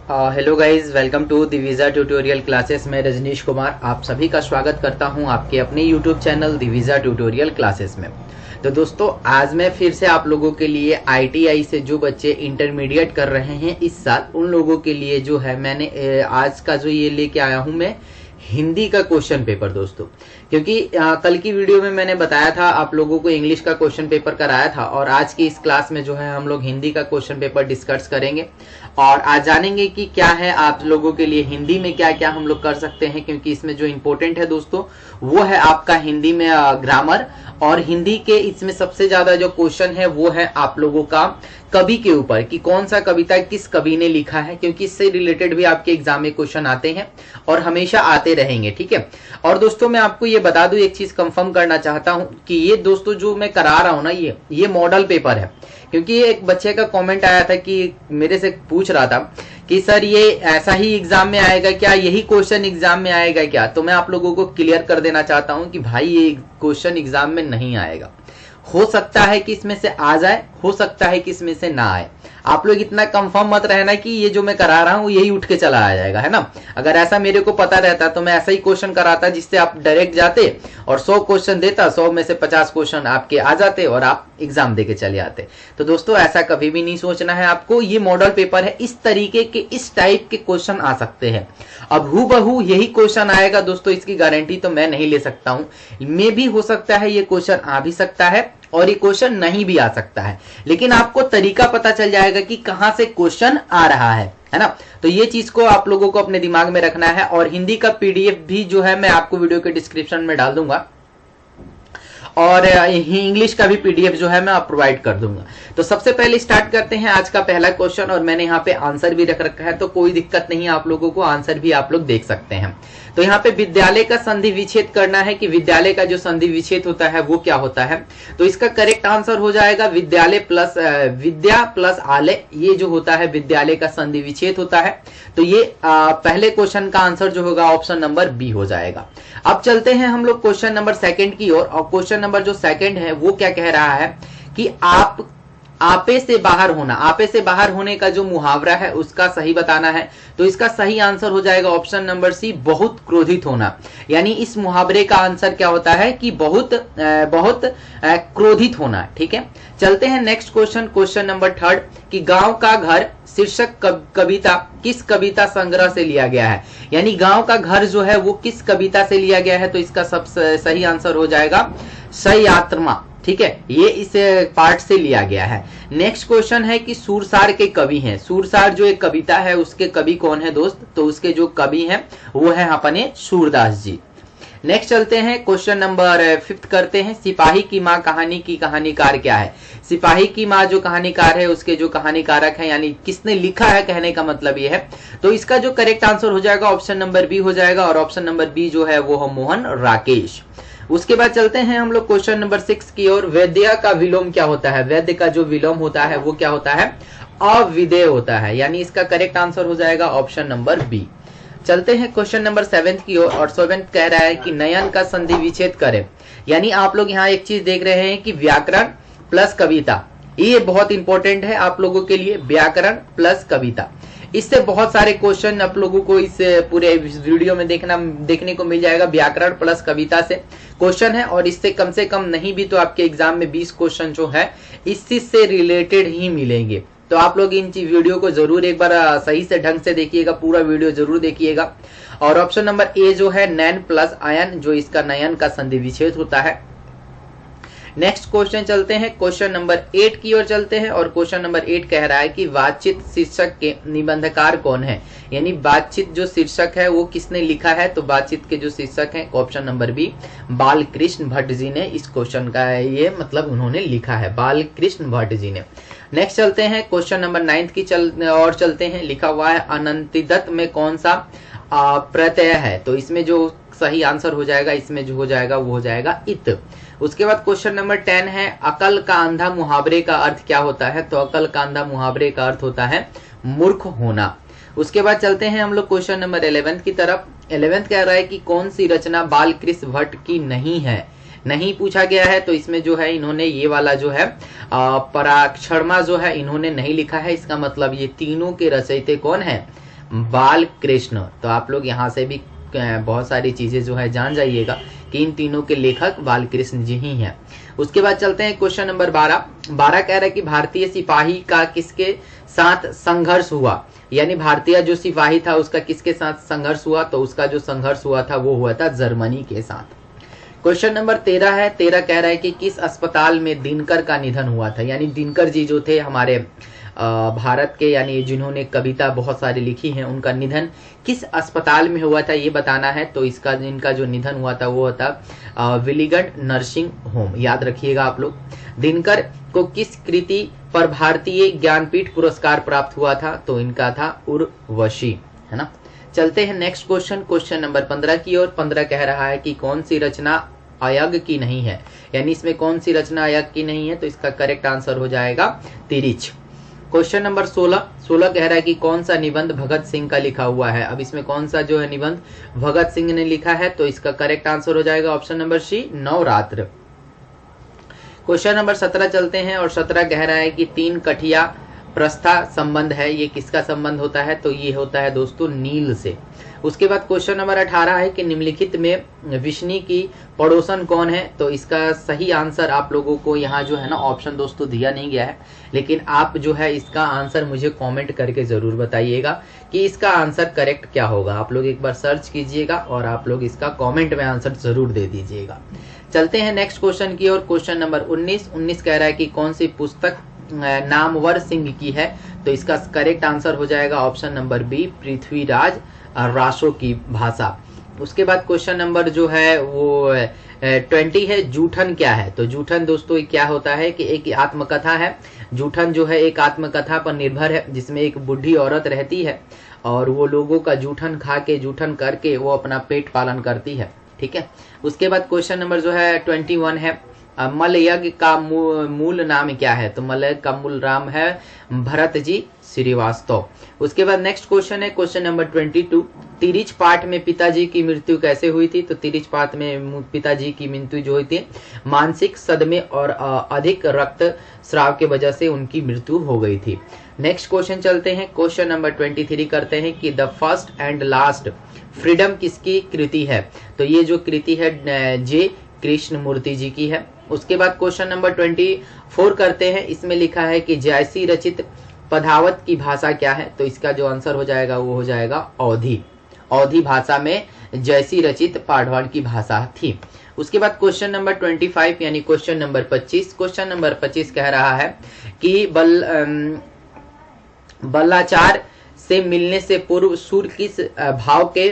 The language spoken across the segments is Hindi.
Hello guys, welcome to Divija tutorial classes में रजनीश कुमार आप सभी का स्वागत करता हूं आपके अपने YouTube channel Divija tutorial classes में। तो दोस्तों, आज मैं फिर से आप लोगों के लिए आईटीआई से जो बच्चे इंटरमीडिएट कर रहे हैं इस साल, उन लोगों के लिए जो है मैंने आज का जो ये लेके आया हूं मैं हिंदी का क्वेश्चन पेपर दोस्तों। क्योंकि कल की वीडियो में मैंने बताया था आप लोगों को इंग्लिश का क्वेश्चन पेपर कराया था, और आज की इस क्लास में जो है हम लोग हिंदी का क्वेश्चन पेपर डिस्कस करेंगे और आज जानेंगे कि क्या है आप लोगों के लिए हिंदी में क्या क्या हम लोग कर सकते हैं। क्योंकि इसमें जो इम्पोर्टेंट है दोस्तों वो है आपका हिंदी में ग्रामर, और हिंदी के इसमें सबसे ज्यादा जो क्वेश्चन है वो है आप लोगों का कवि के ऊपर कि कौन सा कविता किस कवि ने लिखा है, क्योंकि इससे रिलेटेड भी आपके एग्जाम में क्वेश्चन आते हैं और हमेशा आते रहेंगे। ठीक है। और दोस्तों मैं आपको ये बता दूं, एक चीज कंफर्म करना चाहता हूं कि ये दोस्तों जो मैं करा रहा हूं ना ये मॉडल पेपर है। क्योंकि एक बच्चे का कमेंट आया था कि मेरे से पूछ रहा था कि सर ये ऐसा ही एग्जाम में आएगा क्या, यही क्वेश्चन एग्जाम में आएगा क्या। तो मैं आप लोगों को क्लियर कर देना चाहता हूं कि भाई ये क्वेश्चन एग्जाम में नहीं आएगा। हो सकता है कि इसमें से आ जाए, हो सकता है कि इसमें से ना आए। आप लोग इतना कंफर्म मत रहना कि ये जो मैं करा रहा हूं यही उठ के चला आ जाएगा, है ना। अगर ऐसा मेरे को पता रहता तो मैं ऐसा ही क्वेश्चन कराता जिससे आप डायरेक्ट जाते और 100 क्वेश्चन देता, 100 में से 50 क्वेश्चन आपके आ जाते और आप एग्जाम देके चले आते। तो दोस्तों ऐसा कभी भी नहीं सोचना है आपको। ये मॉडल पेपर है, इस तरीके के इस टाइप के क्वेश्चन आ सकते हैं। अब हूबहू यही क्वेश्चन आएगा दोस्तों, इसकी गारंटी तो मैं नहीं ले सकता हूं। मे भी हो सकता है ये क्वेश्चन आ भी सकता है और ये क्वेश्चन नहीं भी आ सकता है, लेकिन आपको तरीका पता चल जाएगा कि कहां से क्वेश्चन आ रहा है ना। तो ये चीज को आप लोगों को अपने दिमाग में रखना है। और हिंदी का पीडीएफ भी जो है मैं आपको वीडियो के डिस्क्रिप्शन में डाल दूंगा, और इंग्लिश का भी पीडीएफ जो है मैं प्रोवाइड कर दूंगा। तो सबसे पहले स्टार्ट करते हैं आज का पहला क्वेश्चन, और मैंने यहाँ पे आंसर भी रख रखा है तो कोई दिक्कत नहीं है आप लोगों को, आंसर भी आप लोग देख सकते हैं। तो यहाँ पे विद्यालय का संधि विच्छेद करना है कि विद्यालय का जो संधि विच्छेद होता है वो क्या होता है। तो इसका करेक्ट आंसर हो जाएगा विद्यालय प्लस विद्या प्लस आलय, ये जो होता है विद्यालय का संधि विच्छेद होता है। तो ये पहले क्वेश्चन का आंसर जो होगा ऑप्शन नंबर बी हो जाएगा। अब चलते हैं हम लोग क्वेश्चन नंबर सेकंड की ओर, और क्वेश्चन नंबर जो सेकंड है वो क्या कह रहा है कि आपे से बाहर होना, आपे से बाहर होने का जो मुहावरा है उसका सही बताना है। तो इसका सही आंसर हो जाएगा ऑप्शन नंबर सी, बहुत क्रोधित होना। यानी इस मुहावरे का आंसर क्या होता है कि बहुत क्रोधित होना। ठीक है। चलते हैं next question, question number third कि गांव का घर शीर्षक कविता किस कविता संग्रह से लिया गया है। यानी गांव का घर जो है वो किस कविता से लिया गया है। तो इसका सबसे सही आंसर हो जाएगा सयात्रमा। ठीक है, ये इस पार्ट से लिया गया है। नेक्स्ट क्वेश्चन है कि सूरसार के कवि हैं। सूरसार जो एक कविता है उसके कवि कौन है दोस्त। तो उसके जो कवि हैं वो है अपने सूरदास जी। नेक्स्ट चलते हैं क्वेश्चन नंबर 5 करते हैं, सिपाही की माँ कहानी की कहानीकार क्या है। सिपाही की माँ जो कहानीकार है उसके जो कहानीकारक है, यानी किसने लिखा है कहने का मतलब ये है। तो इसका जो करेक्ट आंसर हो जाएगा ऑप्शन नंबर बी हो जाएगा, और ऑप्शन नंबर बी जो है वो मोहन राकेश। उसके बाद चलते हैं हम लोग क्वेश्चन नंबर 6 की ओर, वैद्य का विलोम क्या होता है। वैद्य का जो विलोम होता है वो क्या होता है, अविदेय होता है। यानी इसका करेक्ट आंसर हो जाएगा ऑप्शन नंबर बी। चलते हैं क्वेश्चन नंबर 7 की ओर, और 7 कह रहा है कि नयन का संधि विच्छेद करें। यानी आप लोग यहाँ एक चीज देख रहे हैं कि व्याकरण प्लस कविता, ये बहुत इंपॉर्टेंट है आप लोगों के लिए, व्याकरण प्लस कविता। इससे बहुत सारे क्वेश्चन आप लोगों को इस पूरे वीडियो में देखने को मिल जाएगा। व्याकरण प्लस कविता से क्वेश्चन है, और इससे कम से कम नहीं भी तो आपके एग्जाम में 20 क्वेश्चन जो है इस चीज से रिलेटेड ही मिलेंगे। तो आप लोग इन वीडियो को जरूर एक बार सही से ढंग से देखिएगा, पूरा वीडियो जरूर देखिएगा। और ऑप्शन नंबर ए जो है नैन प्लस आयन, जो इसका नयन का संधि विच्छेद होता है। नेक्स्ट क्वेश्चन चलते हैं क्वेश्चन नंबर 8 की ओर चलते हैं, और क्वेश्चन नंबर 8 कह रहा है कि बातचीत शीर्षक के निबंधकार कौन है। यानी बातचीत जो शीर्षक है वो किसने लिखा है। तो बातचीत के जो शीर्षक हैं option number B, Balkrishna Bhatt ji ने इस क्वेश्चन का ये मतलब उन्होंने लिखा है, बालकृष्ण भट्ट जी ने। नेक्स्ट चलते हैं क्वेश्चन नंबर 9 की और चलते हैं, लिखा हुआ है अनंतिदत्त में कौन सा प्रत्यय है। तो इसमें जो सही आंसर हो जाएगा, इसमें जो हो जाएगा वो हो जाएगा इत। उसके बाद क्वेश्चन नंबर 10 है, अकल का अंधा मुहावरे का अर्थ क्या होता है। तो अकल का अंधा मुहावरे का अर्थ होता है मूर्ख होना। उसके बाद चलते हैं हम लोग क्वेश्चन नंबर 11 की तरफ। 11 कह रहा है कि कौन सी रचना बालकृष्ण भट्ट की नहीं है। नहीं पूछा गया है, तो इसमें जो है इन्होंने ये वाला जो है पराक्षरमा जो है इन्होंने नहीं लिखा है। इसका मतलब ये तीनों के रचयिता कौन है, बाल कृष्ण। तो आप लोग यहाँ से भी बहुत सारी चीजें जो है जान जाइएगा कि इन तीनों के लेखक बालकृष्ण जी ही हैं। उसके बाद चलते हैं क्वेश्चन नंबर 12 कह रहा है कि भारतीय सिपाही का किसके साथ संघर्ष हुआ, यानी भारतीय जो सिपाही था उसका किसके साथ संघर्ष हुआ, तो उसका जो संघर्ष हुआ था वो हुआ था जर्मनी के साथ। क्वेश्चन नंबर 13 कह रहा है कि किस अस्पताल में दिनकर का निधन हुआ था, यानी दिनकर जी जो थे हमारे भारत के, यानी जिन्होंने कविता बहुत सारी लिखी हैं, उनका निधन किस अस्पताल में हुआ था ये बताना है। तो इनका जो निधन हुआ था वो था विलिगंड नर्सिंग होम, याद रखिएगा आप लोग। दिनकर को किस कृति पर भारतीय ज्ञानपीठ पुरस्कार प्राप्त हुआ था, तो इनका था उर्वशी, है ना। चलते हैं नेक्स्ट क्वेश्चन नंबर 15 की ओर। 15 कह रहा है कि कौन सी रचना अयग की नहीं है, यानी इसमें कौन सी रचना अयग की नहीं है, तो इसका करेक्ट आंसर हो जाएगा तिरिच। क्वेश्चन नंबर 16 कह रहा है कि कौन सा निबंध भगत सिंह का लिखा हुआ है। अब इसमें कौन सा जो है निबंध भगत सिंह ने लिखा है, तो इसका करेक्ट आंसर हो जाएगा option number C, Navratra. Question number 17 चलते हैं, और 17 कह रहा है कि 3 कठिया प्रस्था संबंध है, ये किसका संबंध होता है, तो ये होता है दोस्तों नील से। उसके बाद क्वेश्चन नंबर 18 है कि निम्नलिखित में विष्णु की पड़ोसन कौन है, तो इसका सही आंसर आप लोगों को यहाँ जो है ना ऑप्शन दोस्तों दिया नहीं गया है, लेकिन आप जो है इसका आंसर मुझे कमेंट करके जरूर बताइएगा कि इसका आंसर करेक्ट क्या होगा। आप लोग एक बार सर्च कीजिएगा और आप लोग इसका कमेंट में आंसर जरूर दे दीजिएगा। चलते हैं नेक्स्ट क्वेश्चन की ओर। क्वेश्चन नंबर 19 कह रहा है कि कौन सी पुस्तक नामवर सिंह की है, तो इसका करेक्ट आंसर हो जाएगा option number B, Prithviraj Raso की भाषा। उसके बाद क्वेश्चन नंबर जो है वो 20 है, जूठन क्या है, तो जूठन दोस्तों क्या होता है कि एक आत्मकथा है। जूठन जो है एक आत्मकथा पर निर्भर है, जिसमें एक बूढ़ी औरत रहती है और वो लोगों का जूठन खा के, जूठन करके वो अपना पेट पालन करती है, ठीक है। उसके बाद क्वेश्चन नंबर जो है 21 है, मलयज्ञ का मूल नाम क्या है, तो मलयज्ञ का मूल नाम है भरत जी श्रीवास्तव। उसके बाद नेक्स्ट क्वेश्चन है क्वेश्चन नंबर 22, तिरिच पाठ में पिताजी की मृत्यु कैसे हुई थी, तो तिरिच पाठ में पिताजी की मृत्यु जो हुई थी मानसिक सदमे और अधिक रक्त स्राव के वजह से उनकी मृत्यु हो गई थी। नेक्स्ट क्वेश्चन चलते हैं, क्वेश्चन नंबर 23 करते हैं कि the first and last freedom किसकी कृति है, तो ये जो कृति है जे कृष्णमूर्ति जी की है। उसके बाद क्वेश्चन नंबर 24 करते हैं, इसमें लिखा है कि जयसी रचित पधावत की भाषा क्या है, तो इसका जो आंसर हो जाएगा वो हो जाएगा अवधी। अवधी भाषा में जयसी रचित पाढ़वाड़ की भाषा थी। उसके बाद क्वेश्चन नंबर 25 यानी क्वेश्चन नंबर 25। क्वेश्चन नंबर 25 कह रहा है कि बल्लाचार से मिलने से पूर्व सूर्य किस भाव के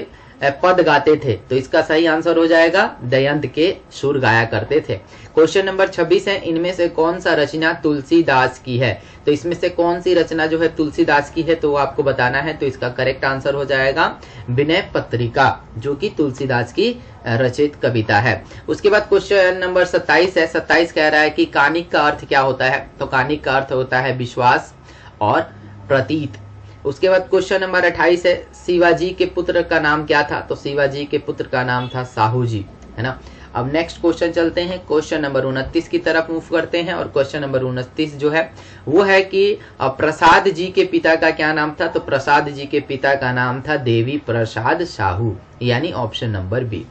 पद गाते थे, तो इसका सही आंसर हो जाएगा दयंत के सुर गाया करते थे। क्वेश्चन नंबर 26 है, इनमें से कौन सा रचना तुलसीदास की है, तो इसमें से कौन सी रचना जो है तुलसीदास की है, तो वो आपको बताना है। तो इसका करेक्ट आंसर हो जाएगा विनय पत्रिका, जो कि तुलसीदास की रचित कविता है। उसके बाद क्वेश्चन नंबर 27 है, 27 कह रहा है कि कानिक का अर्थ क्या होता है, तो कानिक का अर्थ होता है विश्वास और प्रतीत। उसके बाद क्वेश्चन नंबर 28 है, शिवाजी के पुत्र का नाम क्या था, तो शिवाजी के पुत्र का नाम था साहू जी, है ना। अब नेक्स्ट क्वेश्चन चलते हैं, क्वेश्चन नंबर 29 की तरफ मूव करते हैं, और क्वेश्चन नंबर 29 जो है वो है कि प्रसाद जी के पिता का क्या नाम था, तो प्रसाद जी के पिता का नाम था देवी प्रसाद साहू, यानी option number B.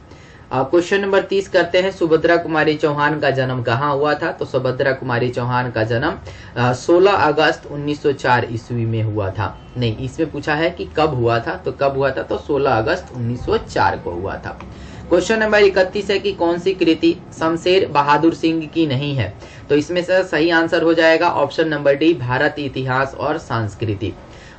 Question number 30 करते हैं, सुभद्रा कुमारी चौहान का जन्म कहाँ हुआ था, तो सुभद्रा कुमारी चौहान का जन्म 16 अगस्त 1904 ईस्वी में हुआ था। नहीं, इसमें पूछा है कि कब हुआ था, तो कब हुआ था, तो 16 अगस्त 1904 को हुआ था। क्वेश्चन नंबर 31 है कि कौन सी कृति शमशेर बहादुर सिंह की नहीं है, तो इसमें से सही आंसर हो जाएगा ऑप्शन नंबर डी, भारत इतिहास और संस्कृति।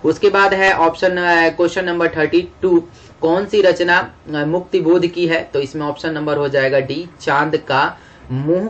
उसके बाद है ऑप्शन क्वेश्चन नंबर 32, कौन सी रचना मुक्तिबोध की है, तो इसमें ऑप्शन नंबर हो जाएगा डी, चांद का मुंह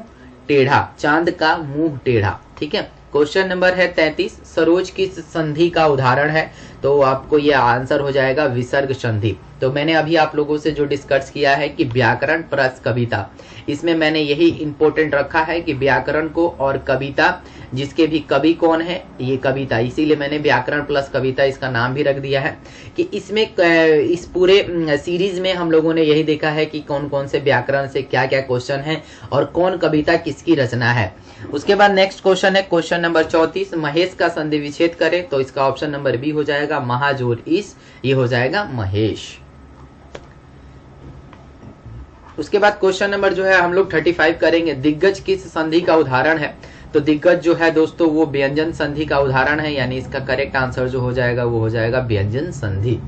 टेढ़ा, चांद का मुंह टेढ़ा, ठीक है। क्वेश्चन नंबर है 33, सरोज किस संधि का उदाहरण है, तो आपको ये आंसर हो जाएगा विसर्ग संधि। तो मैंने अभी आप लोगों से जो डिस्कस किया है कि व्याकरण प्लस कविता, इसमें मैंने यही इंपॉर्टेंट रखा है कि व्याकरण को और कविता, जिसके भी कवि कौन है ये कविता, इसीलिए मैंने व्याकरण प्लस कविता इसका नाम भी रख दिया है कि इसमें इस पूरे सीरीज में हम लोगों ने यही देखा है कि कौन कौन से व्याकरण से क्या क्या क्वेश्चन है और कौन कविता किसकी रचना है। उसके बाद नेक्स्ट क्वेश्चन है क्वेश्चन नंबर 34, महेश का संधि विच्छेद करें, तो इसका ऑप्शन नंबर बी हो जाएगा महाजोर इस, ये हो जाएगा महेश। उसके बाद क्वेश्चन नंबर जो है हम लोग 35 करेंगे, दिग्गज किस संधि का उदाहरण है, तो दिग्गज जो है दोस्तों वो व्यंजन संधि का उदाहरण है, यानी इसका करेक्ट आंसर जो हो जाएगा वो हो जाएगा व्यंजन संधि।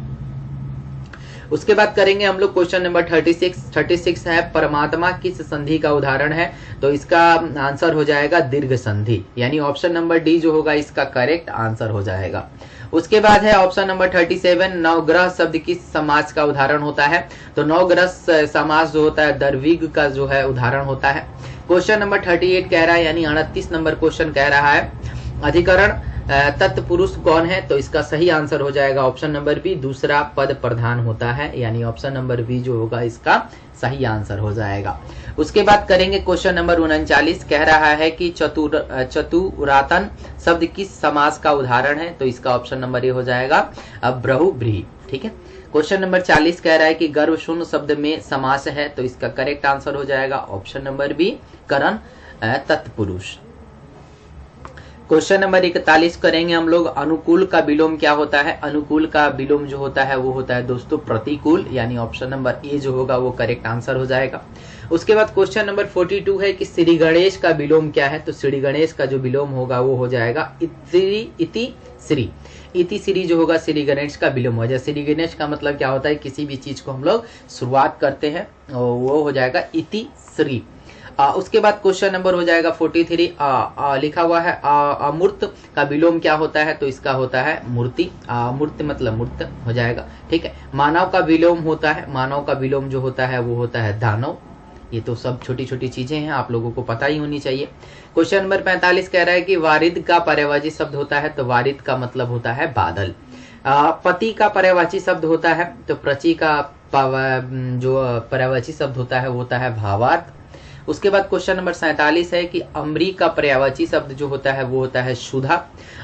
उसके बाद करेंगे हम लोग क्वेश्चन नंबर 36 है, परमात्मा किस संधि का उदाहरण है, तो इसका आंसर हो जाएगा दीर्घ संधि, यानी ऑप्शन नंबर डी जो होगा इसका करेक्ट आंसर हो जाएगा। उसके बाद है ऑप्शन नंबर 37, नवग्रह शब्द किस समास का उदाहरण होता है, तो नवग्रह समास जो होता है दर्विग का जो है उदाहरण होता है। क्वेश्चन नंबर 38 कह रहा है, यानी 38 नंबर क्वेश्चन कह रहा है, अधिकरण तत्पुरुष कौन है, तो इसका सही आंसर हो जाएगा ऑप्शन नंबर बी, दूसरा पद प्रधान होता है, यानी ऑप्शन नंबर बी जो होगा इसका सही आंसर हो जाएगा। उसके बाद करेंगे क्वेश्चन नंबर 39, कह रहा है कि चतुरातन शब्द किस समास का उदाहरण है, तो इसका ऑप्शन नंबर ए हो जाएगा बहुब्रीहि। ठीक है। क्वेश्चन नंबर 40 कह रहा है कि गर्भ शून्य शब्द में समास है, तो इसका करेक्ट आंसर हो जाएगा ऑप्शन नंबर बी करण तत्पुरुष। क्वेश्चन नंबर 41 करेंगे हम लोग, अनुकूल का विलोम क्या होता है, अनुकूल का विलोम जो होता है वो होता है दोस्तों प्रतिकूल, यानी ऑप्शन नंबर ए जो होगा वो करेक्ट आंसर हो जाएगा। उसके बाद क्वेश्चन नंबर 42 है कि श्री गणेश का विलोम क्या है, तो श्री गणेश का जो विलोम होगा वो हो जाएगा इति श्री, इति श्री जो होगा श्री गणेश का विलोम हो जाएगा। श्री गणेश का मतलब क्या होता है, किसी भी चीज को हम लोग शुरुआत करते हैं वो हो जाएगा इति श्री। उसके बाद क्वेश्चन नंबर हो जाएगा 43, लिखा हुआ है अमूर्त का विलोम क्या होता है, तो इसका होता है मूर्ति, मूर्ति मतलब मूर्त हो जाएगा। ठीक है। मानव का विलोम होता है, मानव का विलोम जो होता है वो होता है दानव। ये तो सब छोटी छोटी चीजें हैं, आप लोगों को पता ही होनी चाहिए। क्वेश्चन नंबर 45 कह रहा है कि वारिद का पर्यायवाची शब्द होता है, तो वारिद का मतलब होता है बादल। पति का पर्यायवाची शब्द होता है, तो प्रचि का जो पर्यायवाची शब्द होता है वो होता है भावार्थ। उसके बाद क्वेश्चन नंबर 47 है कि अम्री का पर्यायवाची शब्द जो होता है वो होता है सुधा।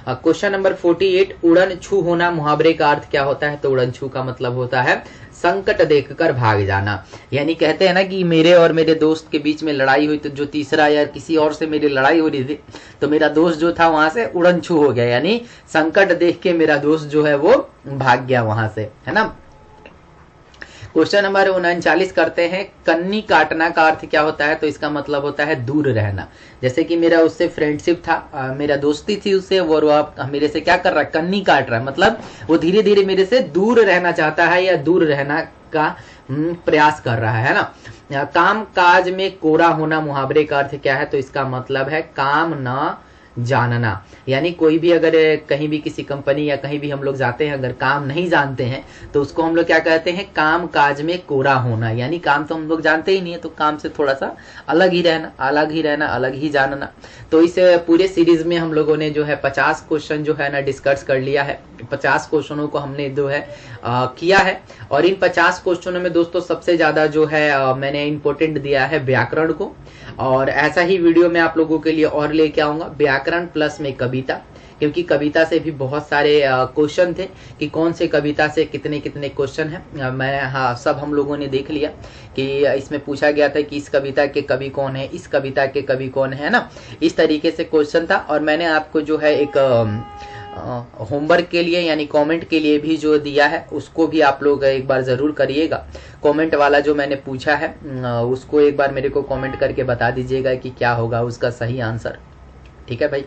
क्वेश्चन नंबर 48, उड़न छू होना मुहावरे का अर्थ क्या होता है, तो उड़न छू का मतलब होता है संकट देखकर भाग जाना, यानी कहते हैं ना कि मेरे और मेरे दोस्त के बीच में लड़ाई हुई, तो जो तीसरा या किसी और से मेरी लड़ाई हो रही थी, तो मेरा दोस्त जो था वहां से उड़न छू हो गया, यानी संकट देख के मेरा दोस्त जो है वो भाग गया वहां से, है ना। क्वेश्चन नंबर 39 करते हैं, कन्नी काटना का अर्थ क्या होता है, तो इसका मतलब होता है दूर रहना। जैसे कि मेरा उससे फ्रेंडशिप था, मेरा दोस्ती थी उससे, और वो मेरे से क्या कर रहा है, कन्नी काट रहा है, मतलब वो धीरे धीरे मेरे से दूर रहना चाहता है या दूर रहना का प्रयास कर रहा है ना। काम काज में कोरा होना मुहावरे का अर्थ क्या है, तो इसका मतलब है काम न जानना, यानी कोई भी अगर कहीं भी किसी कंपनी या कहीं भी हम लोग जाते हैं, अगर काम नहीं जानते हैं तो उसको हम लोग क्या कहते हैं, काम काज में कोरा होना, यानी काम तो हम लोग जानते ही नहीं है, तो काम से थोड़ा सा अलग ही रहना, अलग ही जानना। तो इस पूरे सीरीज में हम लोगों ने जो है 50 क्वेश्चन जो है ना डिस्कस कर लिया है। 50 क्वेश्चनों को हमने जो है किया है, और इन 50 क्वेश्चनों में दोस्तों सबसे ज्यादा जो है मैंने इंपॉर्टेंट दिया है व्याकरण को, और ऐसा ही वीडियो मैं आप लोगों के लिए और लेके आऊंगा व्याकरण प्लस में कविता, क्योंकि कविता से भी बहुत सारे क्वेश्चन थे कि कौन से कविता से कितने कितने क्वेश्चन हैं। मैं सब हम लोगों ने देख लिया कि इसमें पूछा गया था कि इस कविता के कवि कौन है, इस कविता के कवि कौन है ना, इस तरीके से क्वेश्चन था। और मैंने आपको जो है एक होमवर्क के लिए यानी कमेंट के लिए भी जो दिया है उसको भी आप लोग एक बार जरूर करिएगा। कमेंट वाला जो मैंने पूछा है उसको एक बार मेरे को कमेंट करके बता दीजिएगा कि क्या होगा उसका सही आंसर। ठीक है भाई,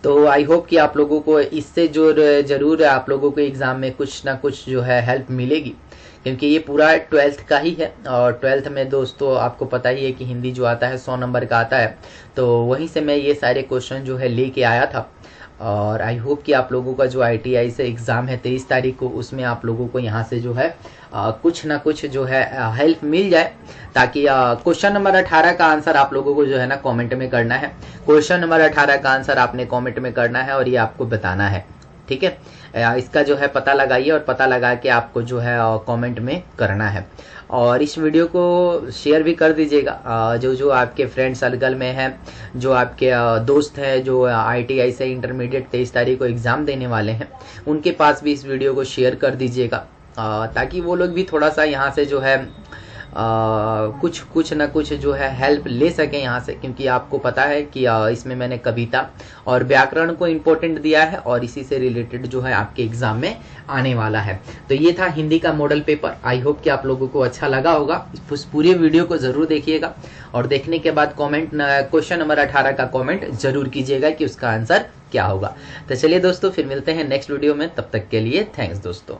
तो आई होप कि आप लोगों को इससे जो जरूर आप लोगों को एग्जाम में कुछ ना कुछ जो है हेल्प मिलेगी, क्योंकि ये पूरा 12th का ही है। और 12th में दोस्तों आपको पता ही है कि हिंदी जो आता है 100 नंबर का आता है, तो वहीं से मैं ये सारे क्वेश्चन जो है लेके आया था। और आई होप कि आप लोगों का जो ITI से एग्ज़ाम है 23 तारीख को, उसमें आप लोगों को यहाँ से जो है कुछ ना कुछ जो है हेल्प मिल जाए, ताकि क्वेश्चन नंबर 18 का आंसर आप लोगों को जो है ना कमेंट में करना है। क्वेश्चन नंबर 18 का आंसर आपने कमेंट में करना है और ये आपको बताना है। ठीक है, इसका जो है पता लगाइए और पता लगा के आपको जो है कमेंट में करना है। और इस वीडियो को शेयर भी कर दीजिएगा, जो जो आपके फ्रेंड सर्कल में है, जो आपके दोस्त हैं जो ITI से इंटरमीडिएट 23 तारीख को एग्ज़ाम देने वाले हैं, उनके पास भी इस वीडियो को शेयर कर दीजिएगा, ताकि वो लोग भी थोड़ा सा यहाँ से जो है कुछ ना कुछ जो है हेल्प ले सकें यहाँ से। क्योंकि आपको पता है कि इसमें मैंने कविता और व्याकरण को इम्पोर्टेंट दिया है और इसी से रिलेटेड जो है आपके एग्जाम में आने वाला है। तो ये था हिंदी का मॉडल पेपर। आई होप कि आप लोगों को अच्छा लगा होगा। उस पूरे वीडियो को जरूर देखिएगा और देखने के बाद कमेंट क्वेश्चन नंबर 18 का कमेंट जरूर कीजिएगा कि उसका आंसर क्या होगा। तो चलिए दोस्तों, फिर मिलते हैं नेक्स्ट वीडियो में। तब तक के लिए थैंक्स दोस्तों।